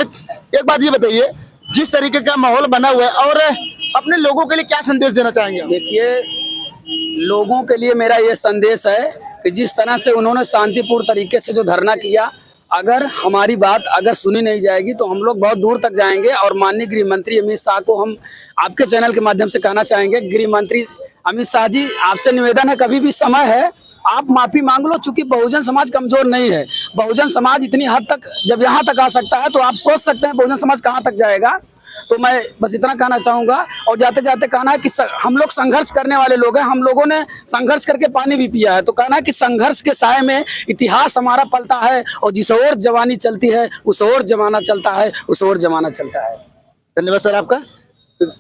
Sir एक बात ये बताइए, जिस तरीके का माहौल बना हुआ है और अपने लोगों के लिए क्या संदेश देना चाहेंगे आप? देखिए, लोगों के लिए मेरा ये संदेश है कि जिस तरह से उन्होंने शांतिपूर्ण तरीके से जो धरना किया, अगर हमारी बात अगर सुनी नहीं जाएगी तो हम लोग बहुत दूर तक जाएंगे। और माननीय गृह मंत्री अमित शाह को हम आपके चैनल के माध्यम से कहना चाहेंगे, गृह मंत्री अमित शाह जी, आपसे निवेदन है, कभी भी समय है, आप माफी मांग लो। चूंकि बहुजन समाज कमजोर नहीं है, बहुजन समाज इतनी हद तक जब यहाँ तक आ सकता है तो आप सोच सकते हैं बहुजन समाज कहाँ तक जाएगा। तो मैं बस इतना कहना चाहूंगा। और जाते जाते कहना है कि हम लोग संघर्ष करने वाले लोग हैं, हम लोगों ने संघर्ष करके पानी भी पिया है। तो कहना है कि संघर्ष के साए में इतिहास हमारा पलता है, और जिस ओर जवानी चलती है उस ओर जमाना चलता है, उस ओर जमाना चलता है। धन्यवाद सर आपका। तो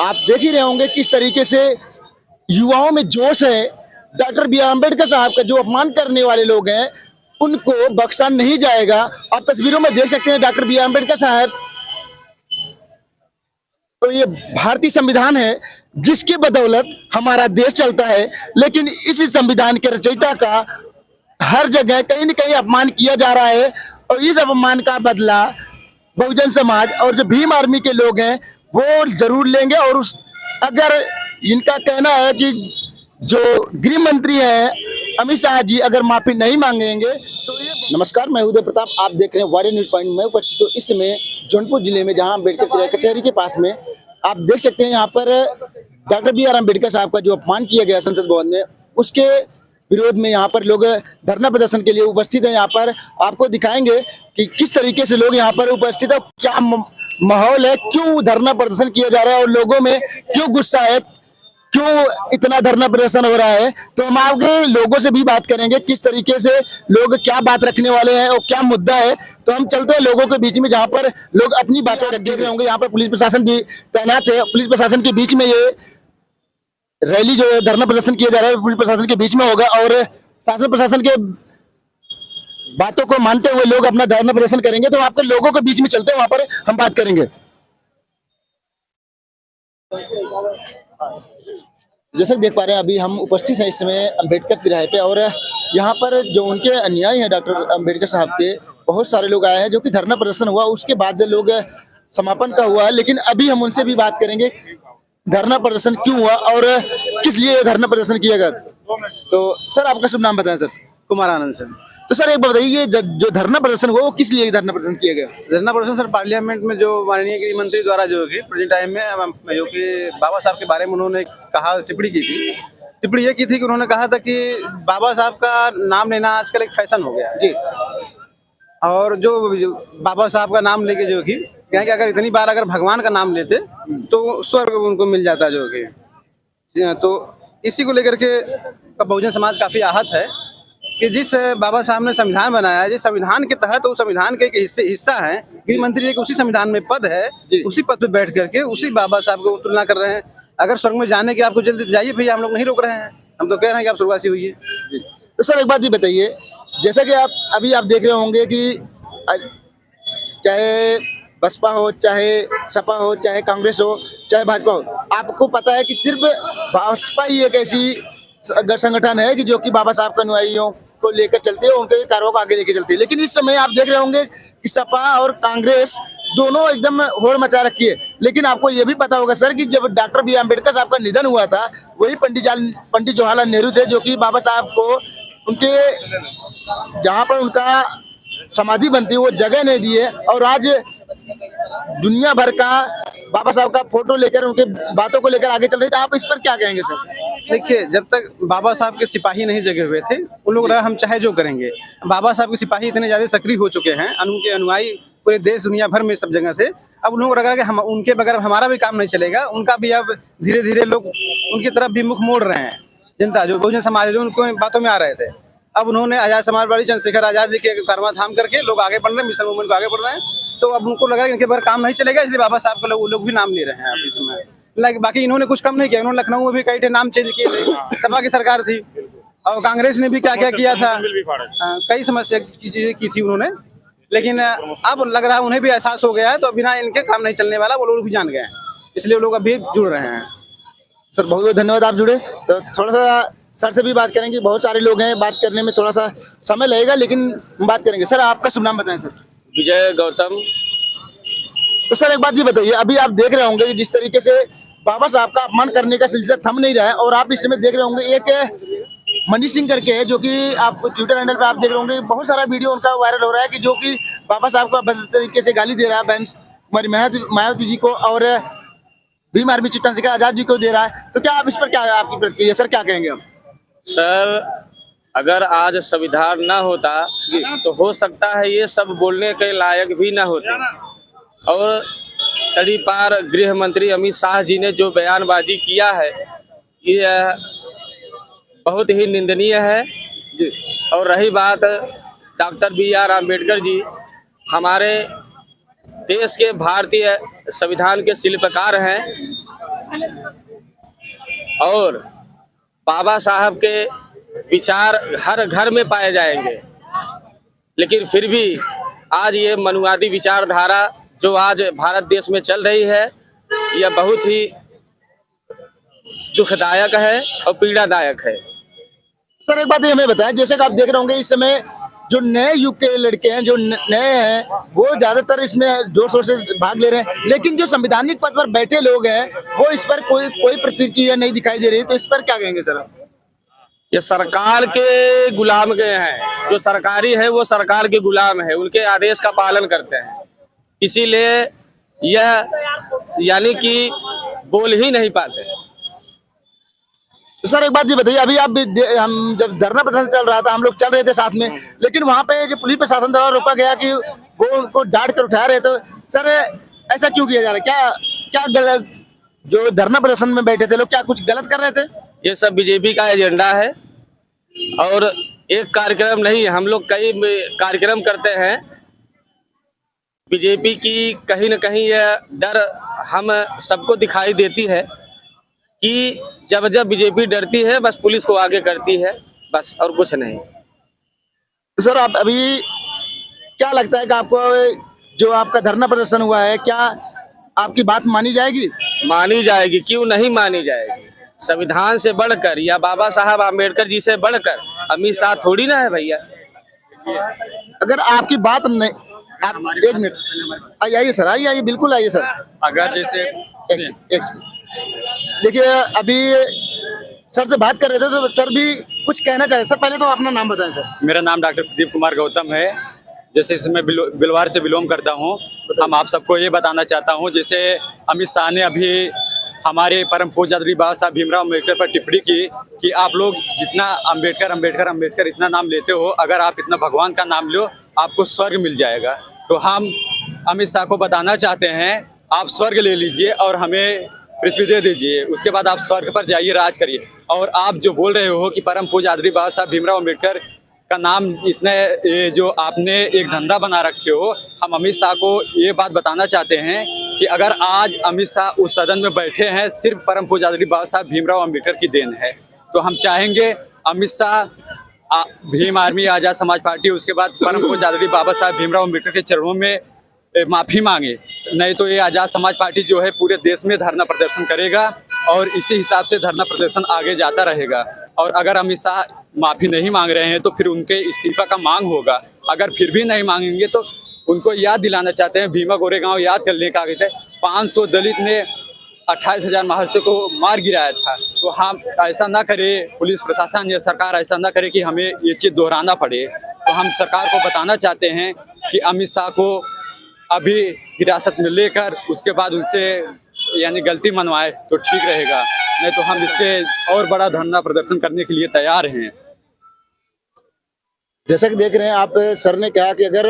आप देख ही रहे होंगे किस तरीके से युवाओं में जोश है। डॉक्टर बी आर अम्बेडकर साहब का जो अपमान करने वाले लोग हैं उनको बख्शा नहीं जाएगा। आप तस्वीरों में देख सकते हैं डॉक्टर बी आर अम्बेडकर साहब, तो ये भारतीय संविधान है जिसकी बदौलत हमारा देश चलता है, लेकिन इस संविधान के रचयिता का हर जगह कहीं न कहीं अपमान किया जा रहा है। और इस अपमान का बदला बहुजन समाज और जो भीम आर्मी के लोग हैं वो जरूर लेंगे। और अगर इनका कहना है कि जो गृह मंत्री है अमित शाह जी अगर माफी नहीं मांगेंगे तो ये। नमस्कार, मैं उदय प्रताप, आप देख रहे हैं वॉरियर न्यूज पॉइंट में उपस्थित हूँ इस समय जौनपुर जिले में, जहां अम्बेडकर कचहरी के पास में आप देख सकते हैं यहाँ पर डॉक्टर बी आर अम्बेडकर साहब का जो अपमान किया गया संसद भवन में, उसके विरोध में यहाँ पर लोग धरना प्रदर्शन के लिए उपस्थित हैं। यहाँ पर आपको दिखाएंगे कि किस तरीके से लोग यहाँ पर उपस्थित है, क्या माहौल है, क्यों धरना प्रदर्शन किया जा रहा है और लोगों में क्यों गुस्सा है, क्यों इतना धरना प्रदर्शन हो रहा है। तो हम आगे लोगों से भी बात करेंगे किस तरीके से लोग क्या बात रखने वाले हैं और क्या मुद्दा है। तो हम चलते हैं लोगों के बीच में जहां पर लोग अपनी बातें रख रहे होंगे। यहाँ पर पुलिस प्रशासन भी तैनात है। पुलिस प्रशासन के बीच में ये रैली जो है धरना प्रदर्शन किया जा रहा है पुलिस प्रशासन के बीच में होगा, और शासन प्रशासन के बातों को मानते हुए लोग अपना धरना प्रदर्शन करेंगे। तो आपके लोगों के बीच में चलते हैं, वहां पर हम बात करेंगे। जैसे देख पा रहे हैं अभी हम उपस्थित हैं इस समय अम्बेडकर तिराहे पे, और यहाँ पर जो उनके अनुयायी हैं डॉक्टर अम्बेडकर साहब के बहुत सारे लोग आए हैं जो कि धरना प्रदर्शन हुआ, उसके बाद लोग समापन का हुआ है। लेकिन अभी हम उनसे भी बात करेंगे धरना प्रदर्शन क्यों हुआ और किस लिए धरना प्रदर्शन किया गया। तो सर आपका शुभ नाम बताएं। Sir Kumar Anand sir. तो सर एक बात बताइए, जो धरना प्रदर्शन हुआ वो किस लिए धरना प्रदर्शन किया गया? धरना प्रदर्शन सर पार्लियामेंट में जो माननीय गृह मंत्री द्वारा जो कि प्रेजेंट टाइम में जो कि बाबा साहब के बारे में उन्होंने कहा, टिप्पणी की थी। टिप्पणी ये की थी कि उन्होंने कहा था कि बाबा साहब का नाम लेना आजकल एक फैशन हो गया है जी। और जो बाबा साहब का नाम लेके जो कि क्या कि अगर इतनी बार अगर भगवान का नाम लेते तो स्वर्ग उनको मिल जाता जो कि। तो इसी को लेकर के बहुजन समाज काफी आहत है कि जिस बाबा साहब ने संविधान बनाया है, जिस संविधान के तहत वो संविधान के एक हिस्सा है, गृह मंत्री एक उसी संविधान में पद है, उसी पद पे बैठ करके उसी बाबा साहब को तुलना कर रहे हैं। अगर स्वर्ग में जाने की आपको जल्दी जाइए भैया, हम लोग नहीं रोक रहे हैं, हम तो कह रहे हैं कि आप स्वर्गवासी हुई। तो सर एक बात ये बताइए, जैसा कि आप देख रहे होंगे कि चाहे बसपा हो, चाहे सपा हो, चाहे कांग्रेस हो, चाहे भाजपा हो, आपको पता है कि सिर्फ भाजपा ही एक ऐसी संगठन है कि जो कि बाबा साहब के अनुयायियों को लेकर चलते हैं, उनके कार्यों को आगे लेकर चलते हैं। लेकिन इस समय आप देख रहे होंगे कि सपा और कांग्रेस दोनों एकदम होड़ मचा रखी है। लेकिन आपको ये भी पता होगा सर कि जब डॉक्टर बी आर अम्बेडकर साहब का निधन हुआ था, वही पंडित जवाहरलाल नेहरू थे जो कि बाबा साहब को उनके जहाँ पर उनका समाधि बनती है वो जगह नहीं दी है। और आज दुनिया भर का बाबा साहब का फोटो लेकर उनके बातों को लेकर आगे चल रही है। आप इस पर क्या कहेंगे सर? देखिए, जब तक बाबा साहब के सिपाही नहीं जगे हुए थे उन लोग हम चाहे जो करेंगे। बाबा साहब के सिपाही इतने ज्यादा सक्रिय हो चुके हैं, उनके अनुयायी पूरे देश दुनिया भर में सब जगह से। अब उन लोग लगा कि हम उनके बगैर हमारा भी काम नहीं चलेगा। उनका भी अब धीरे धीरे लोग उनकी तरफ भी मुख मोड़ रहे हैं। जनता जो बहुजन समाज जो उनको बातों में आ रहे थे, अब उन्होंने आजाद समाजवादी चंद्रशेखर आजाद जी के कारवा थाम करके लोग आगे बढ़ रहे हैं, मिशन मूवमेंट को आगे बढ़ रहे हैं। तो अब उनको लगा कि इनके बगैर काम नहीं चलेगा, इसलिए बाबा साहब का लोग भी नाम ले रहे हैं अब इस समय। बाकी इन्होंने कुछ कम नहीं किया, इन्होंने लखनऊ में भी कई नाम चेंज किए थे, सपा की सरकार थी, और कांग्रेस ने भी क्या क्या किया था, कई समस्या की चीजें की थी उन्होंने। लेकिन अब लग रहा है उन्हें भी एहसास हो गया है, तो बिना इनके काम नहीं चलने वाला, वो लोग भी जान गए हैं, इसलिए वो लोग अभी जुड़ रहे हैं। सर बहुत बहुत धन्यवाद, आप जुड़े। तो थोड़ा सा सर से भी बात करेंगे, बहुत सारे लोग हैं, बात करने में थोड़ा सा समय लगेगा लेकिन बात करेंगे। सर आपका शुभ नाम बताएं। सर विजय गौतम। तो सर एक बात ये बताइए, अभी आप देख रहे होंगे कि जिस तरीके से बाबा साहब का अपमान करने का सिलसिला थम नहीं रहा है, और आप इस समय देख रहे होंगे एक मनी सिंह करके है, जो कि आप ट्विटर हैंडल पे आप देख रहे होंगे बहुत सारा वीडियो उनका वायरल हो रहा है कि जो कि बाबा साहब का बदल तरीके से गाली दे रहा है बहन कुमारी मायावती जी को, और भीम आर्मी चीफ चंद्रशेखर आजाद जी को दे रहा है। तो क्या आप इस पर क्या आपकी प्रतिक्रिया सर, क्या कहेंगे आप? सर अगर आज संविधान ना होता तो हो सकता है ये सब बोलने के लायक भी ना होते। और तड़ी पार गृह मंत्री अमित शाह जी ने जो बयानबाजी किया है ये बहुत ही निंदनीय है। और रही बात डॉक्टर BR अम्बेडकर जी, हमारे देश के भारतीय संविधान के शिल्पकार हैं और बाबा साहब के विचार हर घर में पाए जाएंगे, लेकिन फिर भी आज ये मनुवादी विचारधारा जो आज भारत देश में चल रही है यह बहुत ही दुखदायक है और पीड़ादायक है। सर एक बात ये हमें बताएं, जैसे कि आप देख रहे होंगे इस समय जो नए युग के लड़के हैं, जो नए हैं, वो ज्यादातर इसमें जोर शोर से भाग ले रहे हैं, लेकिन जो संवैधानिक पद पर बैठे लोग हैं वो इस पर कोई प्रतिक्रिया नहीं दिखाई दे रही। तो इस पर क्या कहेंगे सर? ये सरकार के गुलाम के हैं, जो सरकारी है वो सरकार के गुलाम है, उनके आदेश का पालन करते हैं, इसीलिए यह यानी कि बोल ही नहीं पाते। तो सर एक बात ये बताइए, अभी हम जब धरना प्रदर्शन चल रहा था हम लोग चल रहे थे साथ में, लेकिन वहाँ पे जो पुलिस प्रशासन द्वारा रोका गया कि वो उनको डांट कर उठा रहे, तो सर ऐसा क्यों किया जा रहा है? क्या गलत, जो धरना प्रदर्शन में बैठे थे लोग क्या कुछ गलत कर रहे थे? ये सब बीजेपी का एजेंडा है और एक कार्यक्रम नहीं, हम लोग कई कार्यक्रम करते हैं। बीजेपी की कहीं न कहीं यह डर हम सबको दिखाई देती है कि जब बीजेपी डरती है बस पुलिस को आगे करती है, बस और कुछ नहीं। तो सर आप अभी क्या लगता है कि आपको जो आपका धरना प्रदर्शन हुआ है, क्या आपकी बात मानी जाएगी? मानी जाएगी, क्यों नहीं मानी जाएगी। संविधान से बढ़कर या बाबा साहब आम्बेडकर जी से बढ़कर अमित शाह थोड़ी ना है भैया। अगर आपकी बात नहीं, आप एक मिनट आइए सर, आइए बिल्कुल आइए सर। अगर जैसे देखिए अभी सर से बात कर रहे थे तो सर भी कुछ कहना चाहे। सर पहले तो अपना नाम बताएं सर। मेरा नाम डॉक्टर प्रदीप कुमार गौतम है। जैसे इसमें बिलवार से बिलोंग करता हूँ। हम आप सबको ये बताना चाहता हूँ, जैसे अमित शाह ने अभी हमारे परम पूज्य आदरणीय बाबा साहब भीमराव अम्बेडकर पर टिप्पणी की कि आप लोग जितना अम्बेडकर इतना नाम लेते हो, अगर आप इतना भगवान का नाम लो आपको स्वर्ग मिल जाएगा। तो हम अमित शाह को बताना चाहते हैं, आप स्वर्ग ले लीजिए और हमें पृथ्वी दे दीजिए, उसके बाद आप स्वर्ग पर जाइए, राज करिए। और आप जो बोल रहे हो कि परम पूज्य आदरणीय बाबा साहब भीमराव अम्बेडकर का नाम इतने जो आपने एक धंधा बना रखे हो, हम अमित शाह को ये बात बताना चाहते हैं कि अगर आज अमित शाह उस सदन में बैठे हैं सिर्फ परम पूज्य आदरणीय बाबा साहब भीमराव अम्बेडकर की देन है। तो हम चाहेंगे अमित शाह भीम आर्मी आजाद समाज पार्टी, उसके बाद परम पूज्य आदरणीय बाबा साहब भीमराव अम्बेडकर के चरणों में माफ़ी मांगे, नहीं तो ये आज़ाद समाज पार्टी जो है पूरे देश में धरना प्रदर्शन करेगा और इसी हिसाब से धरना प्रदर्शन आगे जाता रहेगा। और अगर अमित शाह माफ़ी नहीं मांग रहे हैं तो फिर उनके इस्तीफा का मांग होगा। अगर फिर भी नहीं मांगेंगे तो उनको याद दिलाना चाहते हैं, भीमा गोरेगांव याद कर लें, कागज है 500 दलित ने 28,000 महर्षि को मार गिराया था। तो हम ऐसा ना करें, पुलिस प्रशासन या सरकार ऐसा ना करे कि हमें ये चीज़ दोहराना पड़े। तो हम सरकार को बताना चाहते हैं कि अमित शाह को अभी हिरासत में लेकर उसके बाद उनसे यानी गलती मनवाए तो ठीक रहेगा, नहीं तो हम इससे और बड़ा धरना प्रदर्शन करने के लिए तैयार हैं। जैसा कि देख रहे हैं आप, सर ने कहा कि अगर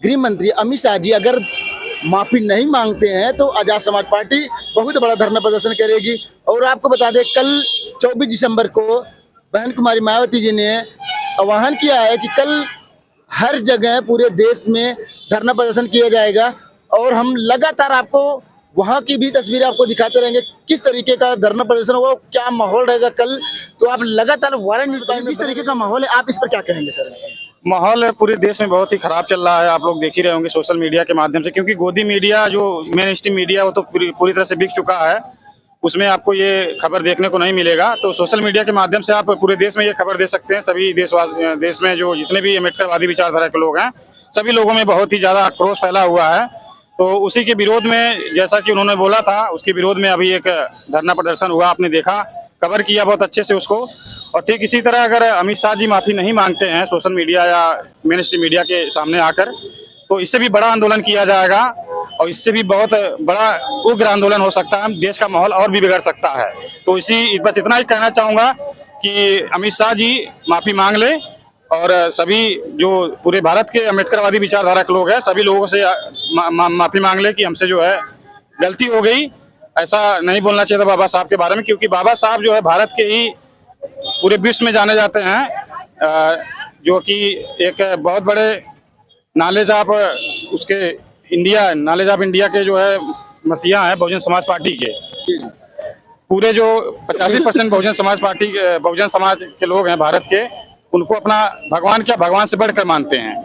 गृह मंत्री अमित शाह जी अगर माफी नहीं मांगते हैं तो आजाद समाज पार्टी बहुत बड़ा धरना प्रदर्शन करेगी। और आपको बता दें कल 24 दिसंबर को बहन कुमारी मायावती जी ने आह्वान किया है कि कल हर जगह पूरे देश में धरना प्रदर्शन किया जाएगा और हम लगातार आपको वहाँ की भी तस्वीरें आपको दिखाते रहेंगे किस तरीके का धरना प्रदर्शन वो क्या माहौल रहेगा कल। तो आप लगातार वारंट बताएंगे किस तरीके का माहौल है, आप इस पर क्या कहेंगे सर? माहौल पूरे देश में बहुत ही खराब चल रहा है, आप लोग देख ही रहे होंगे सोशल मीडिया के माध्यम से, क्योंकि गोदी मीडिया जो मेन स्ट्रीम मीडिया वो तो पूरी तरह से बिक चुका है, उसमें आपको ये खबर देखने को नहीं मिलेगा। तो सोशल मीडिया के माध्यम से आप पूरे देश में ये खबर दे सकते हैं। सभी देश में जो जितने भी अम्बेडकरवादी विचारधारा के लोग हैं सभी लोगों में बहुत ही ज़्यादा आक्रोश फैला हुआ है। तो उसी के विरोध में, जैसा कि उन्होंने बोला था, उसके विरोध में अभी एक धरना प्रदर्शन हुआ। आपने देखा, कवर किया बहुत अच्छे से उसको। और ठीक इसी तरह अगर अमित शाह जी माफ़ी नहीं मांगते हैं सोशल मीडिया या मेन स्ट्रीम मीडिया के सामने आकर, तो इससे भी बड़ा आंदोलन किया जाएगा और इससे भी बहुत बड़ा उग्र आंदोलन हो सकता है। देश का माहौल और भी बिगड़ सकता है। तो बस इतना ही कहना चाहूँगा कि अमित शाह जी माफ़ी मांग ले और सभी जो पूरे भारत के अम्बेडकरवादी विचारधारा के लोग हैं, सभी लोगों से माफ़ी मांग ले कि हमसे जो है गलती हो गई। ऐसा नहीं बोलना चाहिए था बाबा साहब के बारे में, क्योंकि बाबा साहब जो है भारत के ही पूरे विश्व में जाने जाते हैं, जो कि एक बहुत बड़े नॉलेज ऑफ इंडिया के जो है मसीहा हैं बहुजन समाज पार्टी के। पूरे जो 85% बहुजन समाज के लोग हैं भारत के, उनको अपना भगवान से बढ़कर मानते हैं।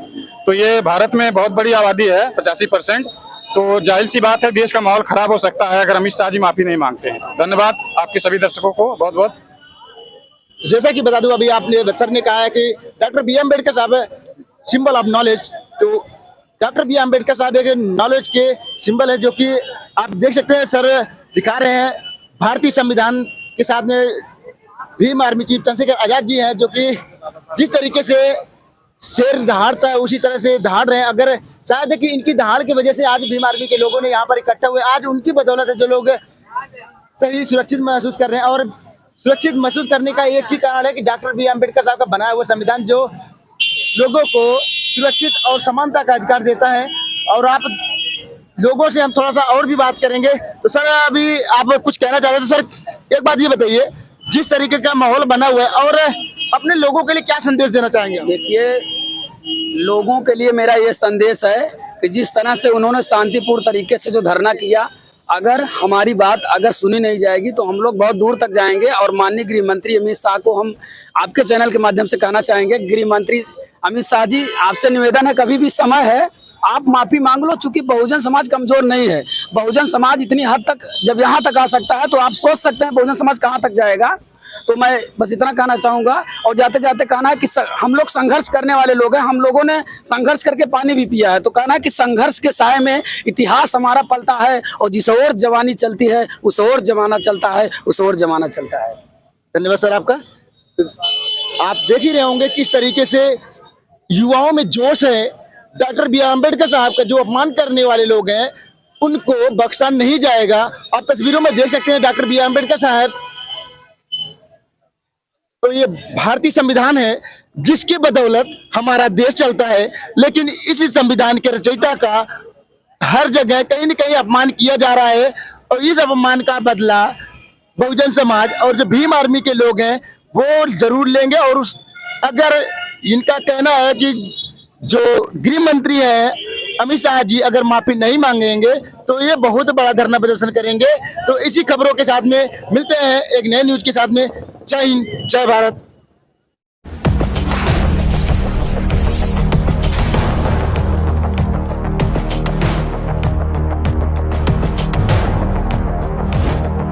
तो ये भारत में बहुत बड़ी आबादी है 85%। तो जाहिर सी बात है देश का माहौल खराब हो सकता है अगर अमित शाह जी माफी नहीं मांगते हैं। धन्यवाद आपके सभी दर्शकों को बहुत बहुत। जैसा कि बता दूं, अभी आपने सर ने कहा है कि डॉक्टर बी अम्बेडकर साहब सिंबल ऑफ नॉलेज। तो डॉक्टर बी अम्बेडकर साहब एक नॉलेज के सिंबल है, जो कि आप देख सकते हैं सर दिखा रहे हैं। भारतीय संविधान के साथ में भीम आर्मी चीफ चंद्रशेखर आजाद जी हैं, जो कि जिस तरीके से शेर दहाड़ता है उसी तरह से दहाड़ रहे हैं। अगर शायद है कि इनकी दहाड़ की वजह से आज भीम आर्मी के लोगों ने यहाँ पर इकट्ठा हुए, आज उनकी बदौलत है जो लोग सही सुरक्षित महसूस कर रहे हैं। और सुरक्षित महसूस करने का एक ही कारण है कि डॉक्टर बी अम्बेडकर साहब का बनाया हुआ संविधान जो लोगों को सुरक्षित और समानता का अधिकार देता है। और आप लोगों से हम थोड़ा सा और भी बात करेंगे। तो सर अभी आप कुछ कहना चाहते हैं? तो सर एक बात ये बताइए, जिस तरीके का माहौल बना हुआ है और अपने लोगों के लिए क्या संदेश देना चाहेंगे? देखिए, लोगों के लिए मेरा ये संदेश है कि जिस तरह से उन्होंने शांतिपूर्ण तरीके से जो धरना किया, अगर हमारी बात अगर सुनी नहीं जाएगी तो हम लोग बहुत दूर तक जाएंगे। और माननीय गृह मंत्री अमित शाह को हम आपके चैनल के माध्यम से कहना चाहेंगे, गृह मंत्री अमित शाह जी, आपसे निवेदन है, कभी भी समय है आप माफी मांग लो। चूंकि बहुजन समाज कमजोर नहीं है, बहुजन समाज इतनी हद तक जब यहाँ तक आ सकता है तो आप सोच सकते हैं बहुजन समाज कहाँ तक जाएगा। तो मैं बस इतना कहना चाहूंगा। और जाते जाते कहना है कि हम लोग संघर्ष करने वाले लोग हैं, हम लोगों ने संघर्ष करके पानी भी पिया है। तो कहना है कि संघर्ष के साए में इतिहास हमारा पलता है और जिस ओर जवानी चलती है उस ओर जमाना चलता है, उस ओर जमाना चलता है। धन्यवाद सर आपका। तो आप देख ही रहे होंगे किस तरीके से युवाओं में जोश है। डॉक्टर बी अम्बेडकर साहब का जो अपमान करने वाले लोग हैं उनको बख्शा नहीं जाएगा। आप तस्वीरों में देख सकते हैं डॉक्टर बी अम्बेडकर साहब। तो ये भारतीय संविधान है जिसकी बदौलत हमारा देश चलता है, लेकिन इसी संविधान के रचयिता का हर जगह कहीं न कहीं अपमान किया जा रहा है। और इस अपमान का बदला बहुजन समाज और जो भीम आर्मी के लोग हैं वो जरूर लेंगे। और अगर इनका कहना है कि जो गृह मंत्री है अमित शाह जी अगर माफी नहीं मांगेंगे तो ये बहुत बड़ा धरना प्रदर्शन करेंगे। तो इसी खबरों के साथ में मिलते हैं एक नए न्यूज के साथ में। जय हिंद, जय भारत।